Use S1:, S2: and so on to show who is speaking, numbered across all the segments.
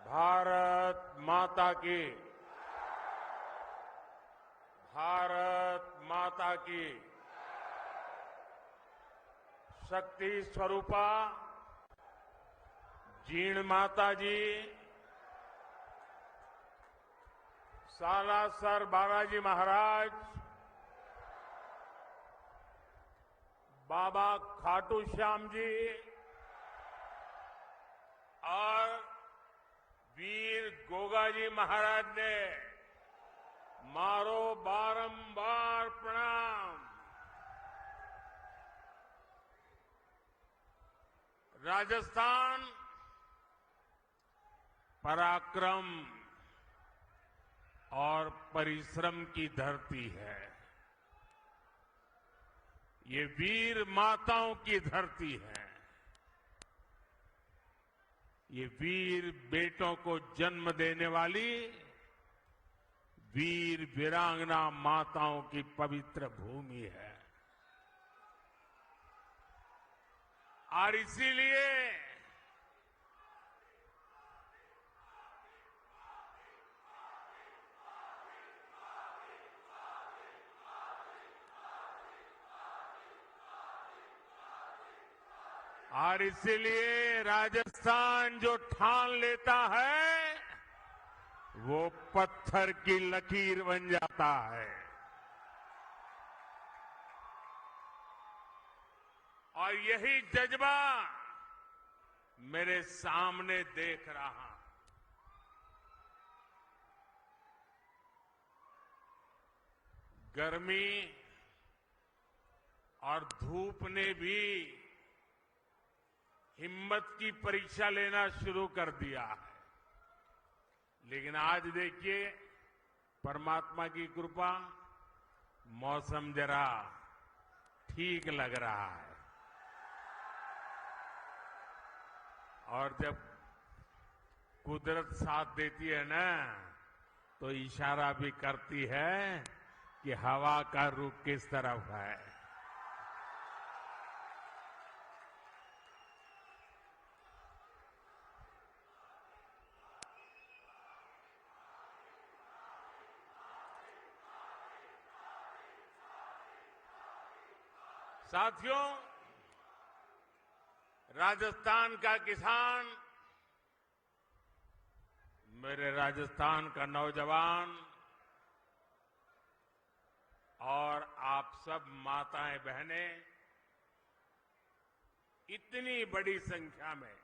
S1: भारत माता की। भारत माता की। शक्ति स्वरूपा जीण माता जी, सालासर बालाजी महाराज, बाबा खाटू श्याम जी और वीर गोगाजी महाराज ने मारो बारंबार प्रणाम। राजस्थान पराक्रम और परिश्रम की धरती है। ये वीर माताओं की धरती है। ये वीर बेटों को जन्म देने वाली वीर वीरांगना माताओं की पवित्र भूमि है। और इसीलिए राजस्थान जो ठान लेता है वो पत्थर की लकीर बन जाता है। और यही जज्बा मेरे सामने देख रहा। गर्मी और धूप ने भी हिम्मत की परीक्षा लेना शुरू कर दिया है। लेकिन आज देखिए, परमात्मा की कृपा, मौसम जरा ठीक लग रहा है। और जब कुदरत साथ देती है ना, तो इशारा भी करती है कि हवा का रुख किस तरफ है। साथियों, राजस्थान का किसान, मेरे राजस्थान का नौजवान और आप सब माताएं बहनें इतनी बड़ी संख्या में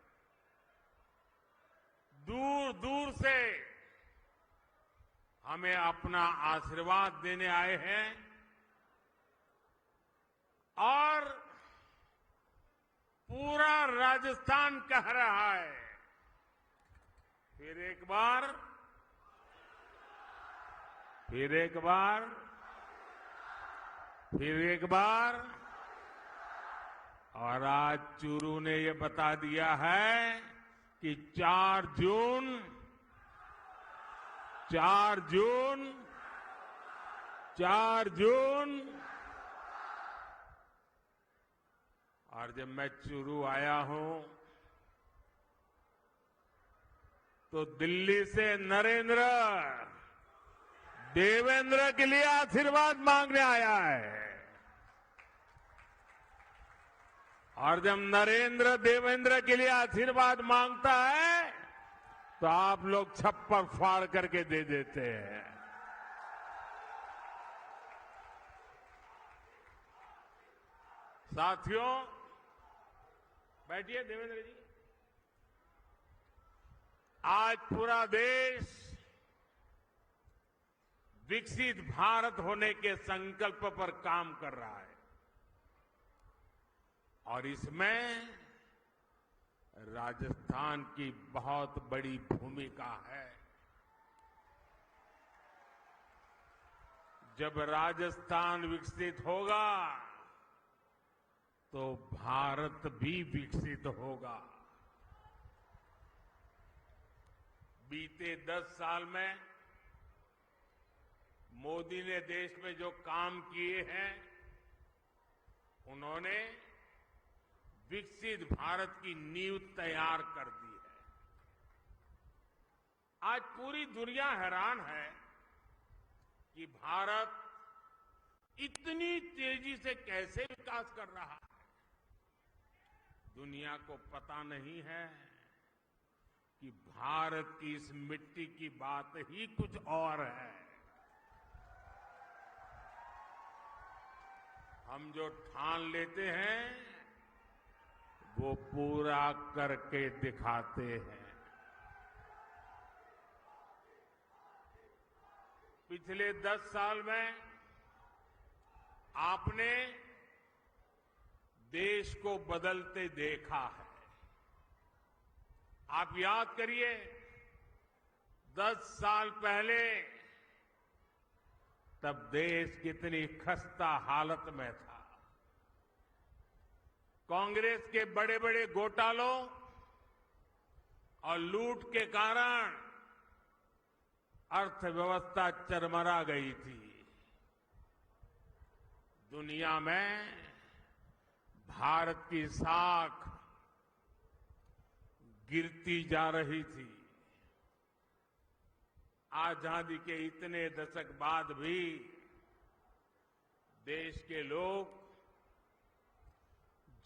S1: दूर दूर से हमें अपना आशीर्वाद देने आए हैं। और पूरा राजस्थान कह रहा है, फिर एक बार, फिर एक बार, फिर एक बार। और आज चूरू ने ये बता दिया है कि 4 जून, 4 जून, 4 जून। और जब मैं चूरू आया हूं तो दिल्ली से नरेंद्र देवेंद्र के लिए आशीर्वाद मांगने आया है। और जब नरेंद्र देवेंद्र के लिए आशीर्वाद मांगता है तो आप लोग छप्पर फाड़ करके दे देते हैं। साथियों, बैठिए देवेंद्र जी। आज पूरा देश विकसित भारत होने के संकल्प पर काम कर रहा है। और इसमें राजस्थान की बहुत बड़ी भूमिका है। जब राजस्थान विकसित होगा तो भारत भी विकसित होगा। बीते 10 साल में मोदी ने देश में जो काम किए हैं, उन्होंने विकसित भारत की नींव तैयार कर दी है। आज पूरी दुनिया हैरान है कि भारत इतनी तेजी से कैसे विकास कर रहा है। दुनिया को पता नहीं है कि भारत की इस मिट्टी की बात ही कुछ और है। हम जो ठान लेते हैं वो पूरा करके दिखाते हैं। पिछले 10 साल में आपने देश को बदलते देखा है। आप याद करिए, 10 साल पहले तब देश कितनी खस्ता हालत में था। कांग्रेस के बड़े बड़े घोटालों और लूट के कारण अर्थव्यवस्था चरमरा गई थी। दुनिया में भारत की साख गिरती जा रही थी। आजादी के इतने दशक बाद भी देश के लोग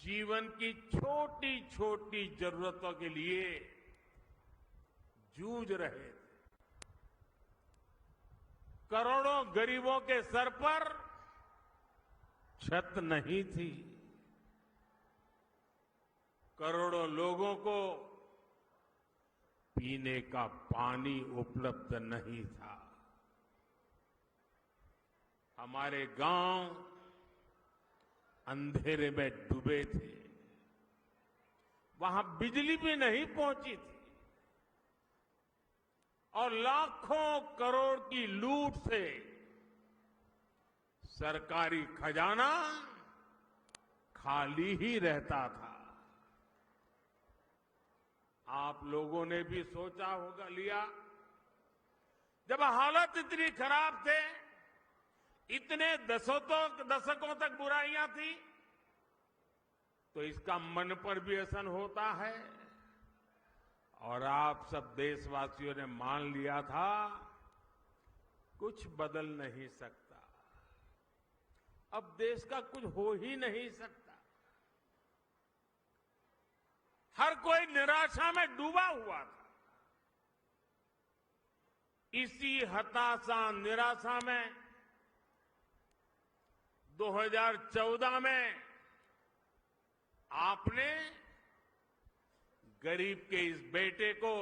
S1: जीवन की छोटी छोटी जरूरतों के लिए जूझ रहे थे। करोड़ों गरीबों के सर पर छत नहीं थी। करोड़ों लोगों को पीने का पानी उपलब्ध नहीं था। हमारे गांव अंधेरे में डूबे थे। वहां बिजली भी नहीं पहुंची थी और लाखों करोड़ की लूट से सरकारी खजाना खाली ही रहता था। आप लोगों ने भी सोचा होगा लिया, जब हालत इतनी खराब थे, इतने दशकों तक बुराइयां थी, तो इसका मन पर भी असर होता है। और आप सब देशवासियों ने मान लिया था कुछ बदल नहीं सकता, अब देश का कुछ हो ही नहीं सकता। हर कोई निराशा में डूबा हुआ था। इसी हताशा निराशा में 2014 में आपने गरीब के इस बेटे को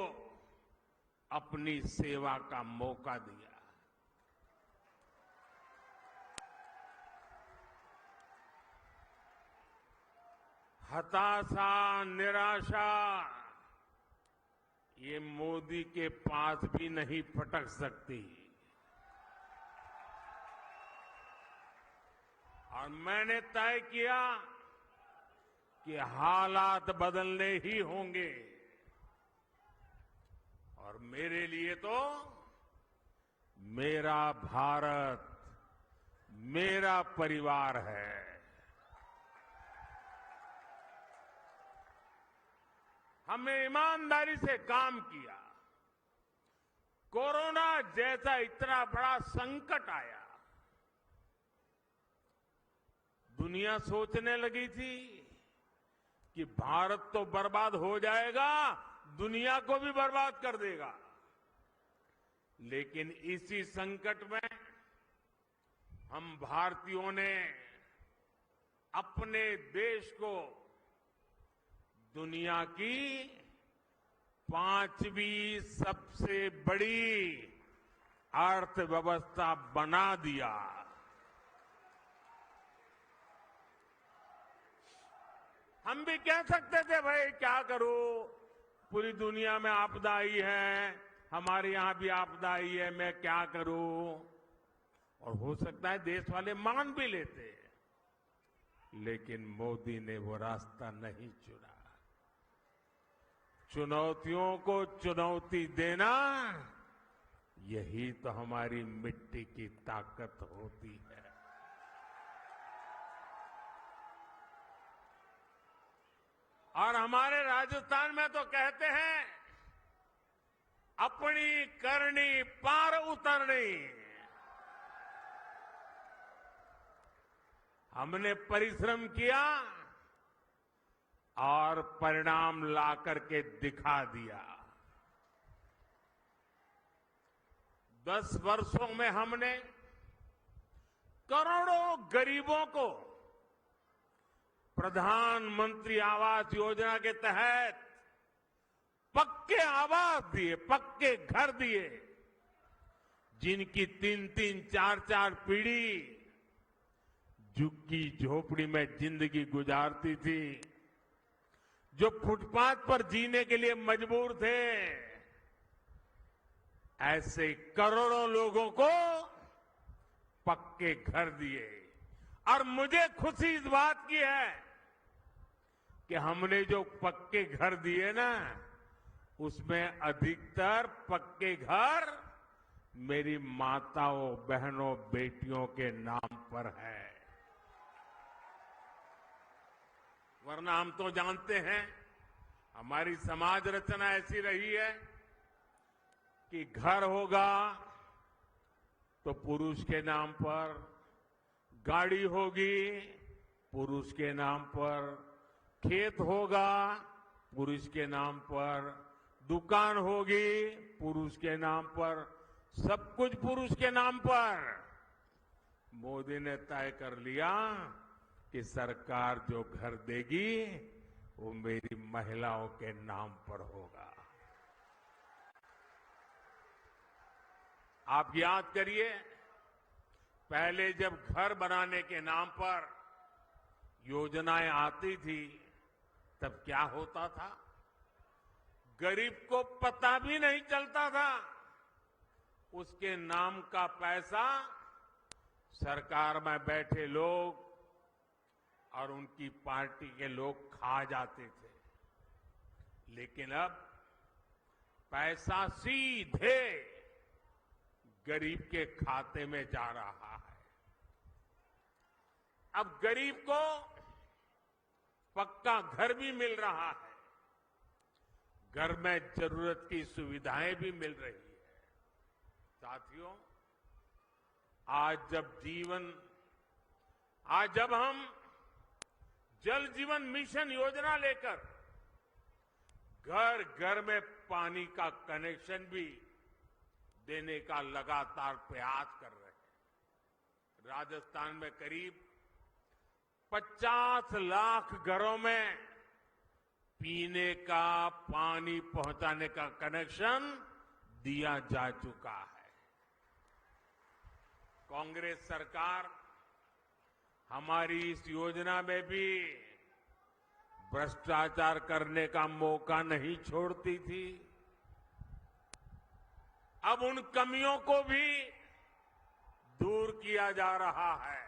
S1: अपनी सेवा का मौका दिया। हताशा निराशा ये मोदी के पास भी नहीं फटक सकती। और मैंने तय किया कि हालात बदलने ही होंगे। और मेरे लिए तो मेरा भारत मेरा परिवार है। हमने ईमानदारी से काम किया। कोरोना जैसा इतना बड़ा संकट आया, दुनिया सोचने लगी थी कि भारत तो बर्बाद हो जाएगा, दुनिया को भी बर्बाद कर देगा। लेकिन इसी संकट में हम भारतीयों ने अपने देश को दुनिया की 5वीं सबसे बड़ी अर्थव्यवस्था बना दिया। हम भी कह सकते थे भाई क्या करूं, पूरी दुनिया में आपदा आई है, हमारे यहां भी आपदा आई है, मैं क्या करूं। और हो सकता है देश वाले मान भी लेते, लेकिन मोदी ने वो रास्ता नहीं चुना। चुनौतियों को चुनौती देना, यही तो हमारी मिट्टी की ताकत होती है। और हमारे राजस्थान में तो कहते हैं अपनी करनी पार उतरनी। हमने परिश्रम किया और परिणाम ला करके दिखा दिया। 10 वर्षों में हमने करोड़ों गरीबों को प्रधानमंत्री आवास योजना के तहत पक्के आवास दिए, पक्के घर दिए, जिनकी 3-3, 4-4 पीढ़ी झुग्गी झोपड़ी में जिंदगी गुजारती थी, जो फुटपाथ पर जीने के लिए मजबूर थे, ऐसे करोड़ों लोगों को पक्के घर दिए। और मुझे खुशी इस बात की है कि हमने जो पक्के घर दिए ना, उसमें अधिकतर पक्के घर मेरी माताओं, बहनों, बेटियों के नाम पर है। वरना हम तो जानते हैं हमारी समाज रचना ऐसी रही है कि घर होगा तो पुरुष के नाम पर, गाड़ी होगी पुरुष के नाम पर, खेत होगा पुरुष के नाम पर, दुकान होगी पुरुष के नाम पर, सब कुछ पुरुष के नाम पर। मोदी ने तय कर लिया कि सरकार जो घर देगी वो मेरी महिलाओं के नाम पर होगा। आप याद करिए, पहले जब घर बनाने के नाम पर योजनाएं आती थी तब क्या होता था? गरीब को पता भी नहीं चलता था। उसके नाम का पैसा सरकार में बैठे लोग और उनकी पार्टी के लोग खा जाते थे। लेकिन अब पैसा सीधे गरीब के खाते में जा रहा है। अब गरीब को पक्का घर भी मिल रहा है, घर में जरूरत की सुविधाएं भी मिल रही है। साथियों, आज जब हम जल जीवन मिशन योजना लेकर घर घर में पानी का कनेक्शन भी देने का लगातार प्रयास कर रहे हैं। राजस्थान में करीब 50 लाख घरों में पीने का पानी पहुंचाने का कनेक्शन दिया जा चुका है। कांग्रेस सरकार हमारी इस योजना में भी भ्रष्टाचार करने का मौका नहीं छोड़ती थी। अब उन कमियों को भी दूर किया जा रहा है।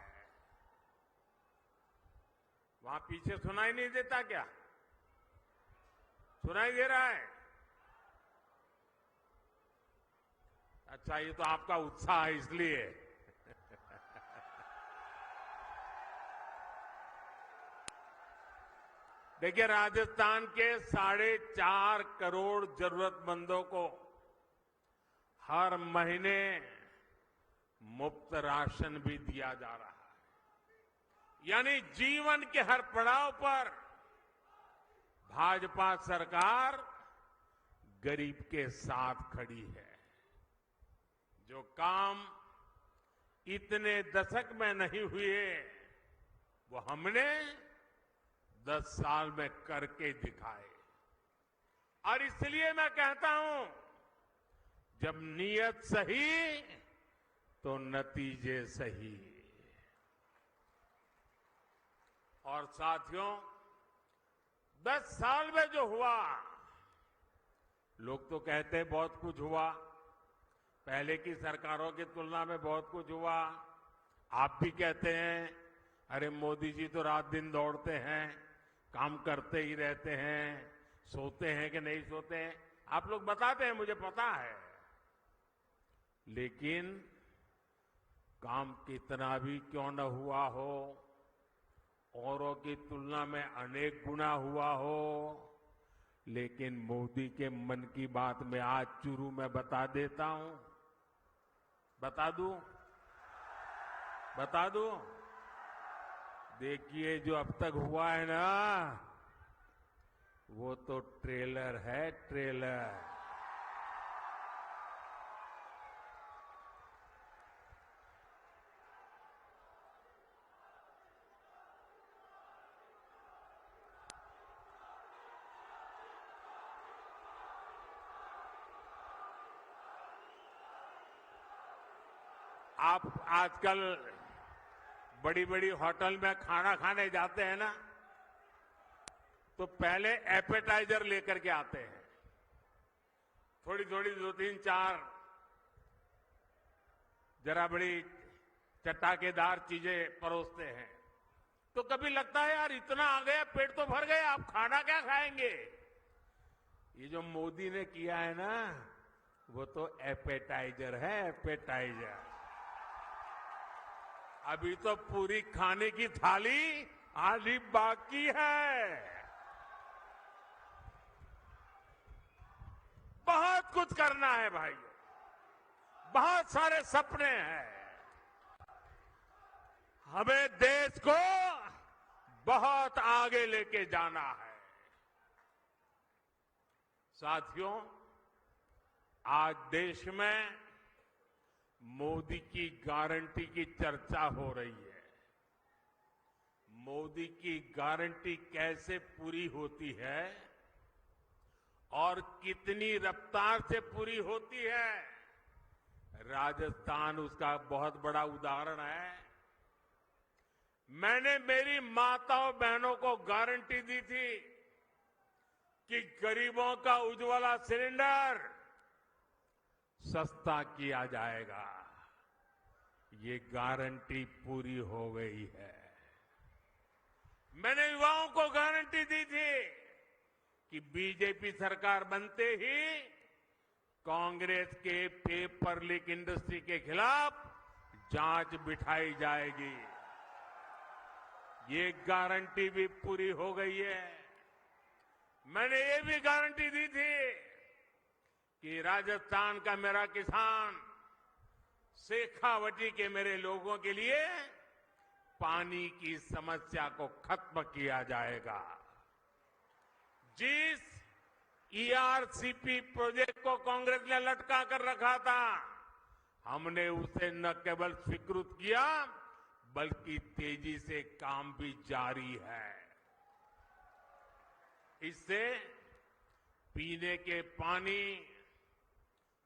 S1: वहां पीछे सुनाई नहीं देता क्या? सुनाई दे रहा है? अच्छा, ये तो आपका उत्साह है इसलिए। देखिए, राजस्थान के 4.5 करोड़ जरूरतमंदों को हर महीने मुफ्त राशन भी दिया जा रहा है। यानी जीवन के हर पड़ाव पर भाजपा सरकार गरीब के साथ खड़ी है। जो काम इतने दशक में नहीं हुए, वो हमने 10 साल में करके दिखाए। और इसलिए मैं कहता हूं, जब नीयत सही तो नतीजे सही। और साथियों, 10 साल में जो हुआ, लोग तो कहते हैं बहुत कुछ हुआ, पहले की सरकारों की तुलना में बहुत कुछ हुआ। आप भी कहते हैं, अरे मोदी जी तो रात दिन दौड़ते हैं, काम करते ही रहते हैं, सोते हैं कि नहीं सोते हैं, आप लोग बताते हैं, मुझे पता है। लेकिन काम कितना भी क्यों न हुआ हो, औरों की तुलना में अनेक गुना हुआ हो, लेकिन मोदी के मन की बात में आज चुरू में बता देता हूं। बता दूं? देखिए, जो अब तक हुआ है ना, वो तो ट्रेलर है, ट्रेलर। आप आजकल बड़ी बड़ी होटल में खाना खाने जाते हैं ना, तो पहले एपेटाइजर लेकर के आते हैं। थोड़ी थोड़ी 2-3-4 जरा बड़ी चटाकेदार चीजें परोसते हैं। तो कभी लगता है यार इतना आ गया, पेट तो भर गया, आप खाना क्या खाएंगे। ये जो मोदी ने किया है ना, वो तो एपेटाइजर है, एपेटाइजर। अभी तो पूरी खाने की थाली आधी बाकी है। बहुत कुछ करना है भाइयों, बहुत सारे सपने हैं। हमें देश को बहुत आगे लेके जाना है। साथियों, आज देश में मोदी की गारंटी की चर्चा हो रही है। मोदी की गारंटी कैसे पूरी होती है और कितनी रफ्तार से पूरी होती है, राजस्थान उसका बहुत बड़ा उदाहरण है। मैंने मेरी माताओं बहनों को गारंटी दी थी कि गरीबों का उज्ज्वला सिलेंडर सस्ता किया जाएगा। ये गारंटी पूरी हो गई है। मैंने युवाओं को गारंटी दी थी कि बीजेपी सरकार बनते ही कांग्रेस के पेपर लीक इंडस्ट्री के खिलाफ जांच बिठाई जाएगी। ये गारंटी भी पूरी हो गई है। मैंने ये भी गारंटी दी थी कि राजस्थान का मेरा किसान, शेखावटी के मेरे लोगों के लिए पानी की समस्या को खत्म किया जाएगा। जिस ईआरसीपी प्रोजेक्ट को कांग्रेस ने लटका कर रखा था, हमने उसे न केवल स्वीकृत किया बल्कि तेजी से काम भी जारी है। इससे पीने के पानी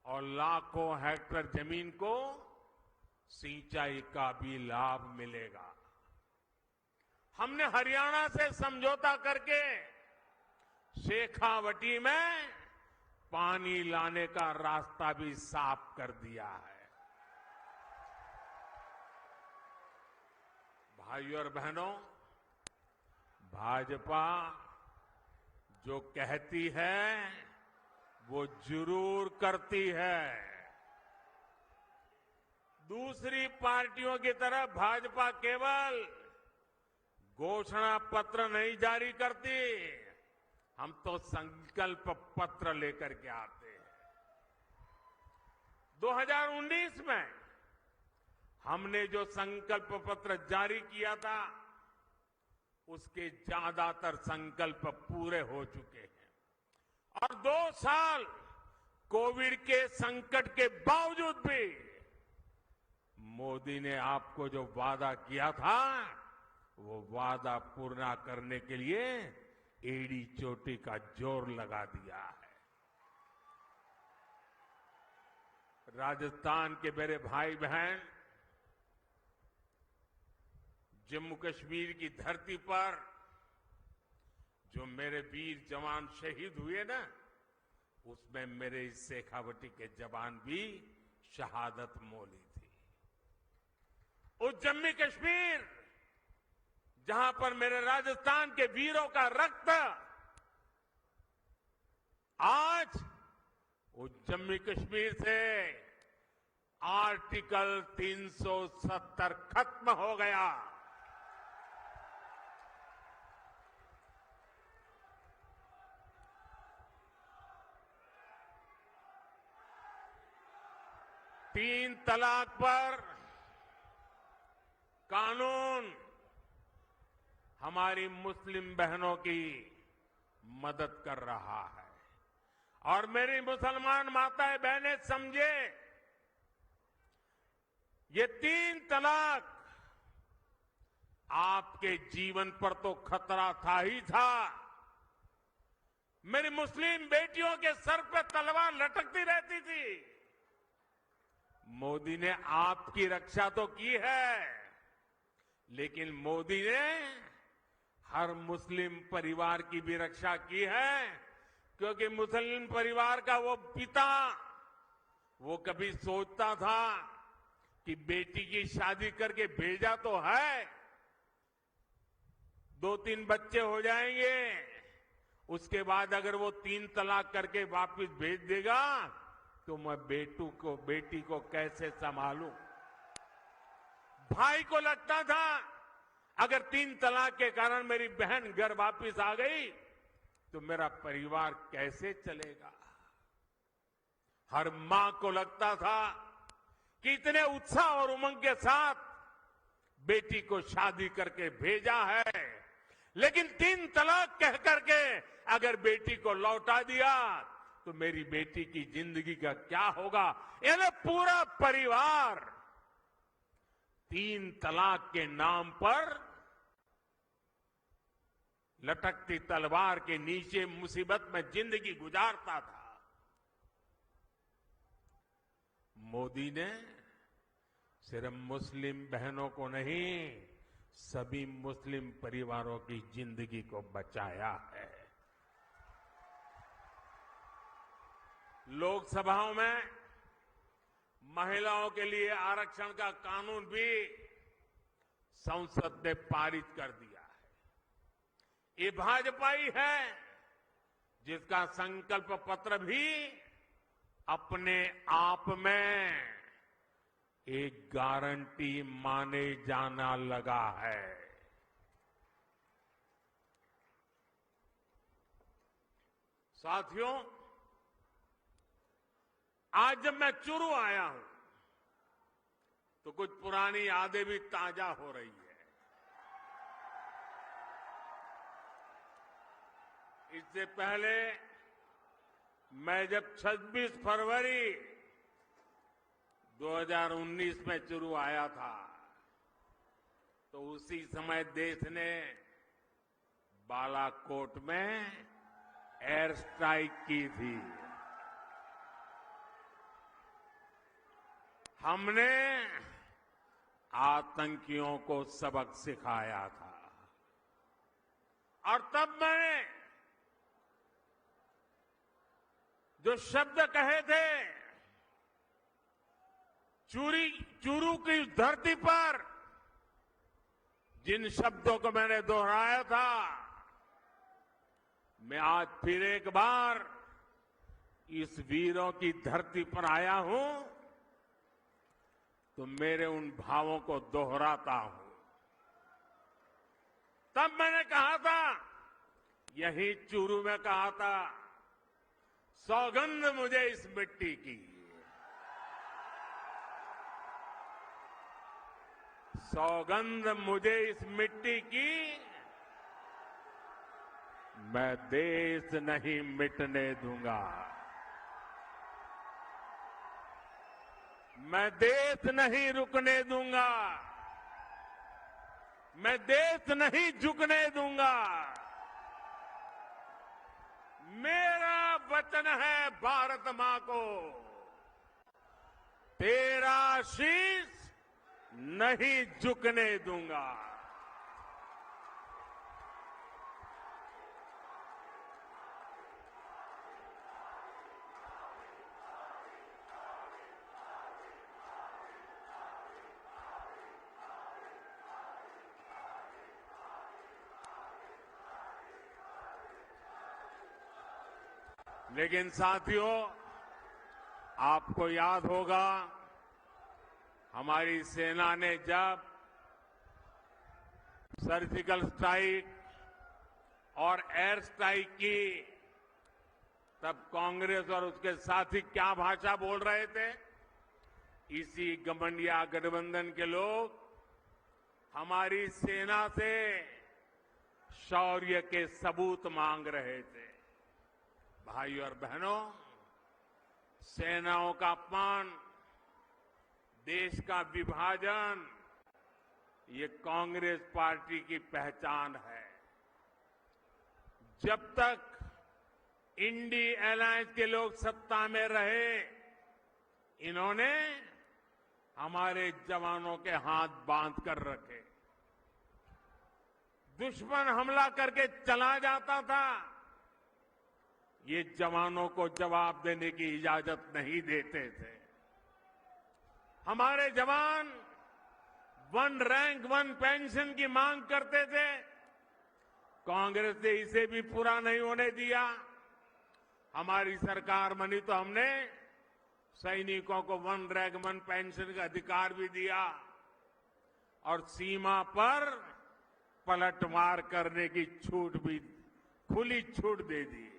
S1: और लाखों हेक्टेयर जमीन को सिंचाई का भी लाभ मिलेगा। हमने हरियाणा से समझौता करके शेखावटी में पानी लाने का रास्ता भी साफ कर दिया है। भाइयों और बहनों, भाजपा जो कहती है वो जरूर करती है। दूसरी पार्टियों की तरह भाजपा केवल घोषणा पत्र नहीं जारी करती, हम तो संकल्प पत्र लेकर के आते हैं। 2019 में हमने जो संकल्प पत्र जारी किया था, उसके ज्यादातर संकल्प पूरे हो चुके हैं। और 2 साल कोविड के संकट के बावजूद भी मोदी ने आपको जो वादा किया था, वो वादा पूरा करने के लिए एड़ी चोटी का जोर लगा दिया है। राजस्थान के मेरे भाई बहन, जम्मू कश्मीर की धरती पर जो मेरे वीर जवान शहीद हुए ना, उसमें मेरे इस शेखावटी के जवान भी शहादत मोली थी। उस जम्मू कश्मीर जहां पर मेरे राजस्थान के वीरों का रक्त आज उस जम्मू कश्मीर से आर्टिकल 370 खत्म हो गया। तीन तलाक पर कानून हमारी मुस्लिम बहनों की मदद कर रहा है। और मेरी मुसलमान माताएं बहनें समझे, ये तीन तलाक आपके जीवन पर तो खतरा था ही था। मेरी मुस्लिम बेटियों के सर पे तलवार लटकती रहती थी। मोदी ने आपकी रक्षा तो की है, लेकिन मोदी ने हर मुस्लिम परिवार की भी रक्षा की है, क्योंकि मुस्लिम परिवार का वो पिता, वो कभी सोचता था कि बेटी की शादी करके भेजा तो है, 2-3 बच्चे हो जाएंगे, उसके बाद अगर वो 3 तलाक करके वापस भेज देगा तो मैं बेटी को कैसे संभालूं। भाई को लगता था अगर 3 तलाक के कारण मेरी बहन घर वापस आ गई तो मेरा परिवार कैसे चलेगा। हर मां को लगता था कि इतने उत्साह और उमंग के साथ बेटी को शादी करके भेजा है, लेकिन 3 तलाक कह करके अगर बेटी को लौटा दिया तो मेरी बेटी की जिंदगी का क्या होगा। यानी पूरा परिवार 3 तलाक के नाम पर लटकती तलवार के नीचे मुसीबत में जिंदगी गुजारता था। मोदी ने सिर्फ मुस्लिम बहनों को नहीं, सभी मुस्लिम परिवारों की जिंदगी को बचाया है। लोकसभाओं में महिलाओं के लिए आरक्षण का कानून भी संसद ने पारित कर दिया है। ये भाजपा ही है जिसका संकल्प पत्र भी अपने आप में एक गारंटी माने जाना लगा है। साथियों, आज जब मैं चुरू आया हूं तो कुछ पुरानी यादें भी ताजा हो रही है। इससे पहले मैं जब 26 फरवरी 2019 में चुरू आया था तो उसी समय देश ने बालाकोट में एयर स्ट्राइक की थी। हमने आतंकियों को सबक सिखाया था और तब मैंने जो शब्द कहे थे, चूरू की धरती पर जिन शब्दों को मैंने दोहराया था, मैं आज फिर एक बार इस वीरों की धरती पर आया हूं तो मेरे उन भावों को दोहराता हूं। तब मैंने कहा था, यही चूरू में कहा था, सौगंध मुझे इस मिट्टी की, सौगंध मुझे इस मिट्टी की, मैं देश नहीं मिटने दूंगा, मैं देश नहीं रुकने दूंगा, मैं देश नहीं झुकने दूंगा। मेरा वचन है भारत मां को, तेरा शीश नहीं झुकने दूंगा। लेकिन साथियों, आपको याद होगा हमारी सेना ने जब सर्जिकल स्ट्राइक और एयर स्ट्राइक की, तब कांग्रेस और उसके साथी क्या भाषा बोल रहे थे। इसी गठबंधन गठबंधन के लोग हमारी सेना से शौर्य के सबूत मांग रहे थे। भाइयों और बहनों, सेनाओं का अपमान, देश का विभाजन, ये कांग्रेस पार्टी की पहचान है। जब तक इंडी अलायंस के लोग सत्ता में रहे, इन्होंने हमारे जवानों के हाथ बांध कर रखे। दुश्मन हमला करके चला जाता था, ये जवानों को जवाब देने की इजाजत नहीं देते थे। हमारे जवान वन रैंक वन पेंशन की मांग करते थे, कांग्रेस ने इसे भी पूरा नहीं होने दिया। हमारी सरकार बनी तो हमने सैनिकों को वन रैंक वन पेंशन का अधिकार भी दिया और सीमा पर पलटवार करने की छूट भी, खुली छूट दे दी।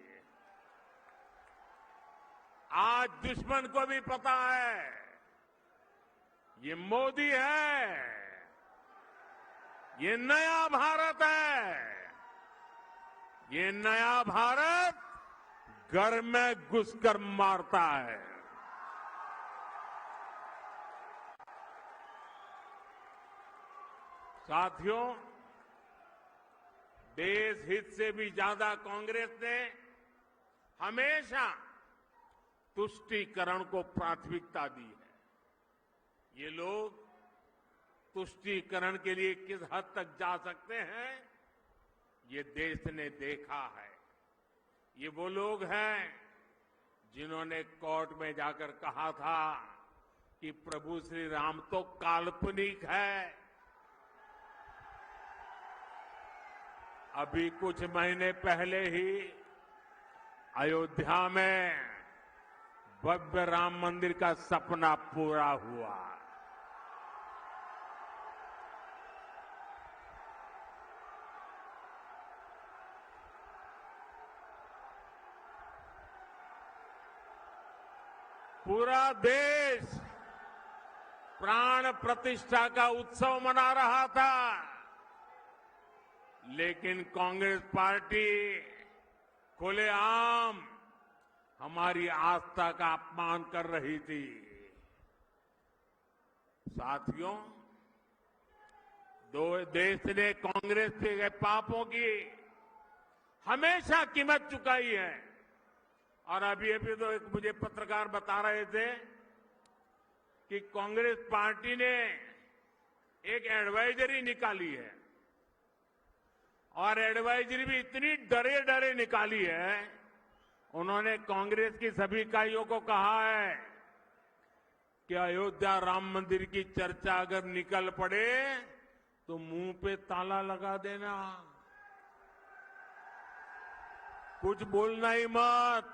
S1: आज दुश्मन को भी पता है ये मोदी है, ये नया भारत है। ये नया भारत घर में घुसकर मारता है। साथियों, देश हित से भी ज्यादा कांग्रेस ने हमेशा तुष्टीकरण को प्राथमिकता दी है। ये लोग तुष्टीकरण के लिए किस हद तक जा सकते हैं, ये देश ने देखा है। ये वो लोग हैं जिन्होंने कोर्ट में जाकर कहा था कि प्रभु श्री राम तो काल्पनिक है। अभी कुछ महीने पहले ही अयोध्या में भव्य राम मंदिर का सपना पूरा हुआ। पूरा देश प्राण प्रतिष्ठा का उत्सव मना रहा था, लेकिन कांग्रेस पार्टी खुलेआम हमारी आस्था का अपमान कर रही थी। साथियों, देश ने कांग्रेस के पापों की हमेशा कीमत चुकाई है। और अभी तो एक मुझे पत्रकार बता रहे थे कि कांग्रेस पार्टी ने एक एडवाइजरी निकाली है और एडवाइजरी भी इतनी डरे डरे निकाली है। उन्होंने कांग्रेस की सभी इकाइयों को कहा है कि अयोध्या राम मंदिर की चर्चा अगर निकल पड़े तो मुंह पे ताला लगा देना, कुछ बोलना ही मत।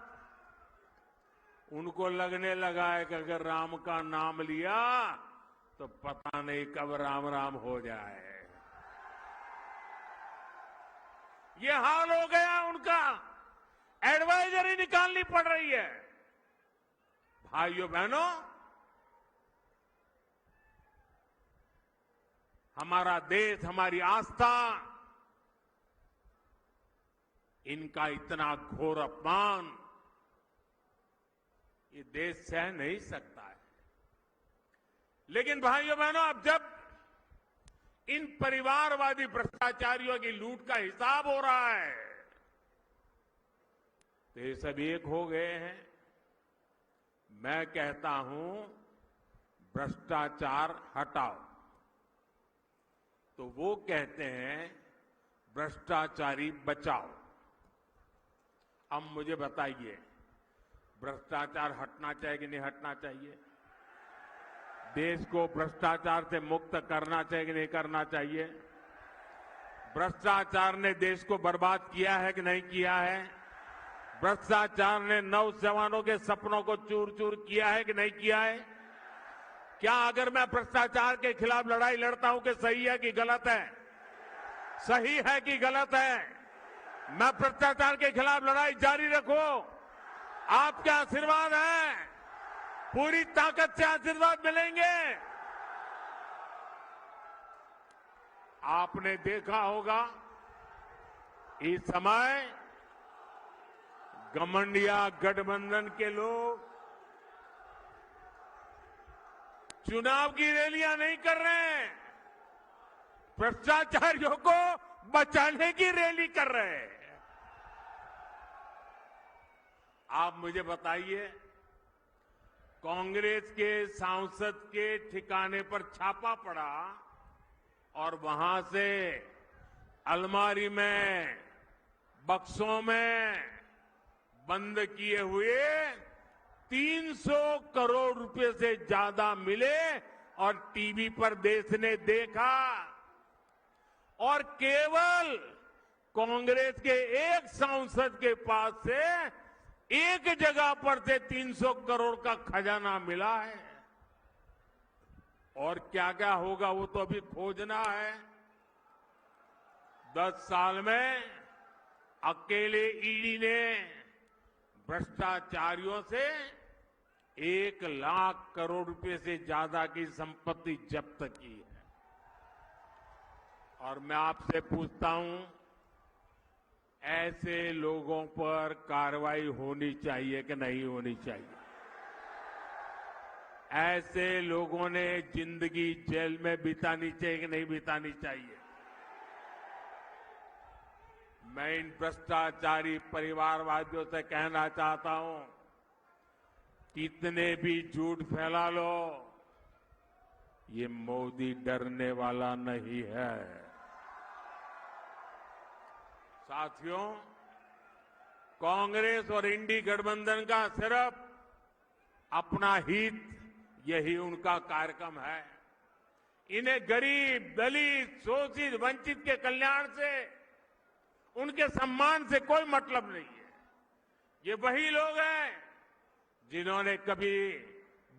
S1: उनको लगने लगा है कि अगर राम का नाम लिया तो पता नहीं कब राम राम हो जाए। ये हाल हो गया उनका, एडवाइजरी निकालनी पड़ रही है। भाइयों बहनों, हमारा देश, हमारी आस्था, इनका इतना घोर अपमान ये देश सह नहीं सकता है। लेकिन भाइयों बहनों, अब जब इन परिवारवादी भ्रष्टाचारियों की लूट का हिसाब हो रहा है तो ये सब एक हो गए हैं। मैं कहता हूं भ्रष्टाचार हटाओ, तो वो कहते हैं भ्रष्टाचारी बचाओ। अब मुझे बताइए, भ्रष्टाचार हटना चाहिए कि नहीं हटना चाहिए? देश को भ्रष्टाचार से मुक्त करना चाहिए कि नहीं करना चाहिए? भ्रष्टाचार ने देश को बर्बाद किया है कि नहीं किया है? भ्रष्टाचार ने नौजवानों के सपनों को चूर चूर किया है कि नहीं किया है? क्या अगर मैं भ्रष्टाचार के खिलाफ लड़ाई लड़ता हूं कि सही है कि गलत है? सही है कि गलत है? मैं भ्रष्टाचार के खिलाफ लड़ाई जारी रखूं, आपका आशीर्वाद है। पूरी ताकत से आशीर्वाद मिलेंगे। आपने देखा होगा इस समय घमंडिया गठबंधन के लोग चुनाव की रैलियां नहीं कर रहे हैं, भ्रष्टाचारियों को बचाने की रैली कर रहे हैं। आप मुझे बताइए, कांग्रेस के सांसद के ठिकाने पर छापा पड़ा और वहां से अलमारी में, बक्सों में बंद किए हुए 300 करोड़ रुपए से ज्यादा मिले और टीवी पर देश ने देखा। और केवल कांग्रेस के एक सांसद के पास से एक जगह पर से 300 करोड़ का खजाना मिला है। और क्या क्या होगा वो तो अभी खोजना है। 10 साल में अकेले ईडी ने भ्रष्टाचारियों से 1 लाख करोड़ रुपए से ज्यादा की संपत्ति जब्त की है। और मैं आपसे पूछता हूं, ऐसे लोगों पर कार्रवाई होनी चाहिए कि नहीं होनी चाहिए? ऐसे लोगों ने जिंदगी जेल में बितानी चाहिए कि नहीं बितानी चाहिए? मैं इन भ्रष्टाचारी परिवारवादियों से कहना चाहता हूं, कितने भी झूठ फैला लो, ये मोदी डरने वाला नहीं है। साथियों, कांग्रेस और इंडी गठबंधन का सिर्फ अपना हित, यही उनका कार्यक्रम है। इन्हें गरीब, दलित, शोषित, वंचित के कल्याण से, उनके सम्मान से कोई मतलब नहीं है। ये वही लोग हैं जिन्होंने कभी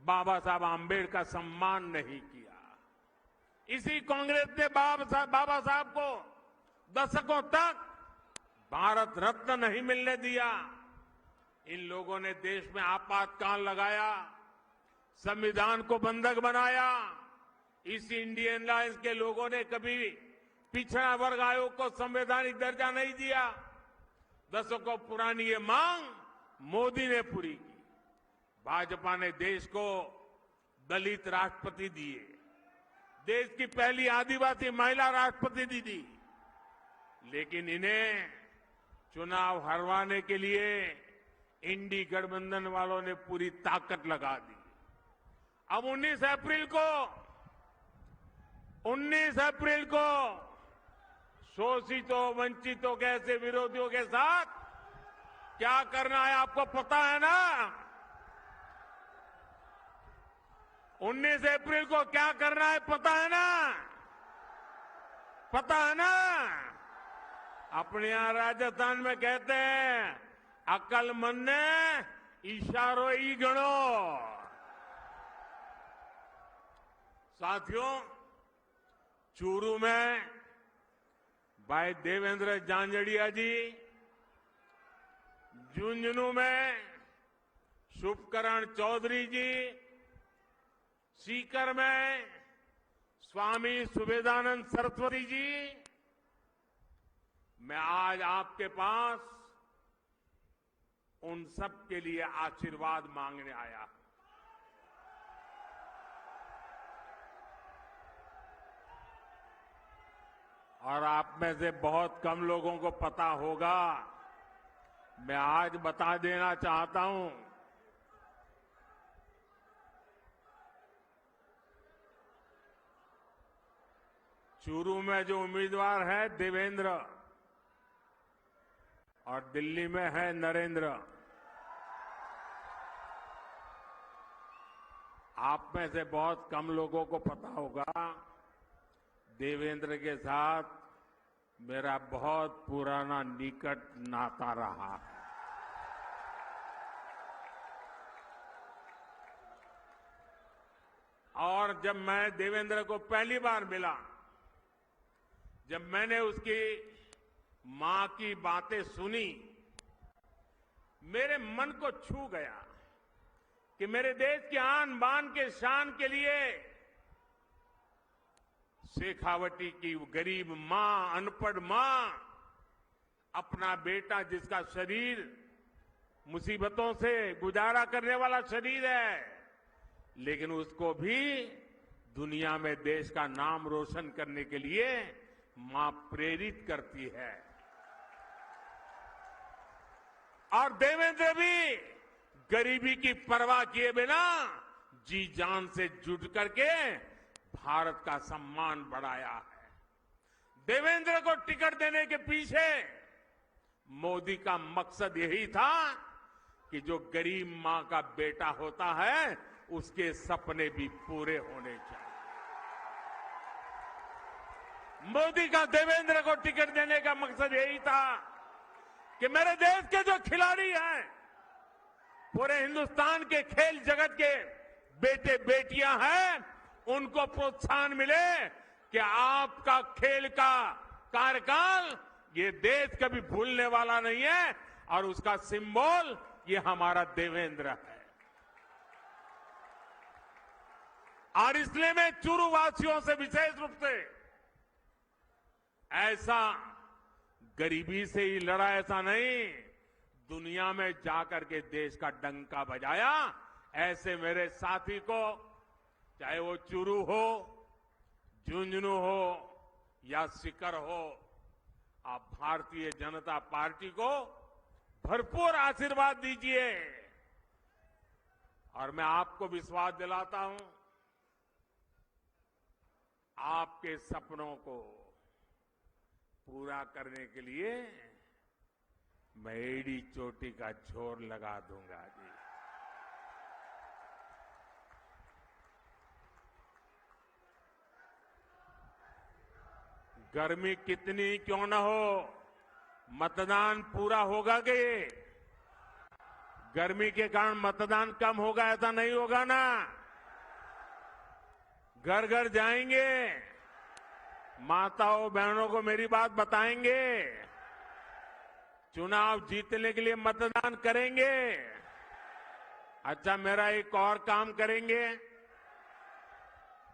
S1: बाबा साहब आम्बेडकर का सम्मान नहीं किया। इसी कांग्रेस ने बाबा साहब को दशकों तक भारत रत्न नहीं मिलने दिया। इन लोगों ने देश में आपातकाल लगाया, संविधान को बंधक बनाया। इस इंडियन अलायंस के लोगों ने कभी पिछड़ा वर्ग आयोग को संवैधानिक दर्जा नहीं दिया। दशकों पुरानी ये मांग मोदी ने पूरी की। भाजपा ने देश को दलित राष्ट्रपति दिए, देश की पहली आदिवासी महिला राष्ट्रपति दी। लेकिन इन्हें चुनाव हरवाने के लिए इंडी गठबंधन वालों ने पूरी ताकत लगा दी। अब 19 अप्रैल को शोषितों, वंचितों के ऐसे विरोधियों के साथ क्या करना है आपको पता है ना? 19 अप्रैल को क्या करना है पता है ना? पता है ना? अपने यहां राजस्थान में कहते हैं, अकलमंद ने इशारो ही गणो। साथियों, चूरू में भाई देवेंद्र झांझड़िया जी, झुंझुनू में शुभकरण चौधरी जी, सीकर में स्वामी सुबेदानंद सरस्वती जी, मैं आज आपके पास उन सब के लिए आशीर्वाद मांगने आया। और आप में से बहुत कम लोगों को पता होगा, मैं आज बता देना चाहता हूं, चूरू में जो उम्मीदवार है देवेंद्र और दिल्ली में है नरेंद्र। आप में से बहुत कम लोगों को पता होगा, देवेंद्र के साथ मेरा बहुत पुराना निकट नाता रहा है। और जब मैं देवेंद्र को पहली बार मिला, जब मैंने उसकी मां की बातें सुनी, मेरे मन को छू गया कि मेरे देश की आन बान के शान के लिए शेखावटी की गरीब मां, अनपढ़ मां, अपना बेटा जिसका शरीर मुसीबतों से गुजारा करने वाला शरीर है, लेकिन उसको भी दुनिया में देश का नाम रोशन करने के लिए मां प्रेरित करती है। और देवेंद्र भी गरीबी की परवाह किए बिना जी जान से जुट करके भारत का सम्मान बढ़ाया है। देवेंद्र को टिकट देने के पीछे मोदी का मकसद यही था कि जो गरीब मां का बेटा होता है उसके सपने भी पूरे होने चाहिए। मोदी का देवेंद्र को टिकट देने का मकसद यही था कि मेरे देश के जो खिलाड़ी हैं, पूरे हिंदुस्तान के खेल जगत के बेटे बेटियां हैं, उनको प्रोत्साहन मिले कि आपका खेल का कार्यकाल ये देश कभी भूलने वाला नहीं है और उसका सिंबल ये हमारा देवेंद्र है। और इसलिए मैं चूरू वासियों से विशेष रूप से ऐसा गरीबी से ही लड़ा, ऐसा नहीं, दुनिया में जाकर के देश का डंका बजाया, ऐसे मेरे साथी को, चाहे वो चूरू हो, झुंझुनू हो या सीकर हो, आप भारतीय जनता पार्टी को भरपूर आशीर्वाद दीजिए। और मैं आपको विश्वास दिलाता हूं, आपके सपनों को पूरा करने के लिए मैं एड़ी चोटी का जोर लगा दूंगा जी। गर्मी कितनी क्यों न हो, मतदान पूरा होगा कि गर्मी के कारण मतदान कम होगा, ऐसा नहीं होगा ना। घर घर जाएंगे, माताओं बहनों को मेरी बात बताएंगे, चुनाव जीतने के लिए मतदान करेंगे। अच्छा, मेरा एक और काम करेंगे,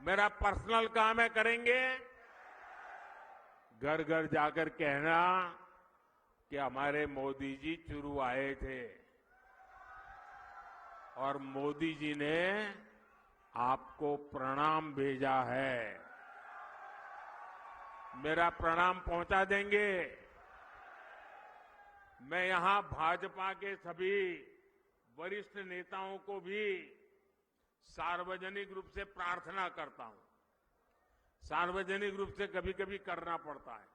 S1: मेरा पर्सनल काम है, करेंगे। घर घर जाकर कहना कि हमारे मोदी जी चुरू आए थे और मोदी जी ने आपको प्रणाम भेजा है। मेरा प्रणाम पहुंचा देंगे। मैं यहां भाजपा के सभी वरिष्ठ नेताओं को भी सार्वजनिक रूप से प्रार्थना करता हूं। सार्वजनिक रूप से कभी कभी करना पड़ता है।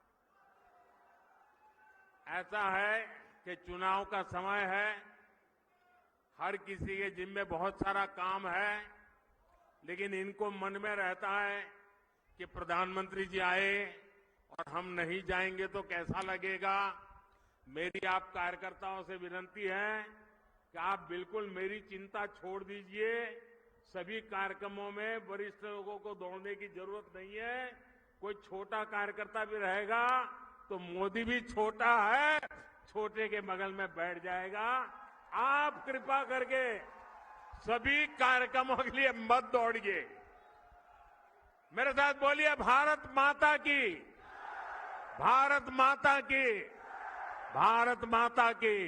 S1: ऐसा है कि चुनाव का समय है, हर किसी के जिम्मे बहुत सारा काम है, लेकिन इनको मन में रहता है कि प्रधानमंत्री जी आए और हम नहीं जाएंगे तो कैसा लगेगा। मेरी आप कार्यकर्ताओं से विनती है कि आप बिल्कुल मेरी चिंता छोड़ दीजिए। सभी कार्यक्रमों में वरिष्ठ लोगों को दौड़ने की जरूरत नहीं है। कोई छोटा कार्यकर्ता भी रहेगा तो मोदी भी छोटा है, छोटे के बगल में बैठ जाएगा। आप कृपा करके सभी कार्यक्रमों के लिए मत दौड़िए। मेरे साथ बोलिए, भारत माता की, भारत माता की, भारत माता की।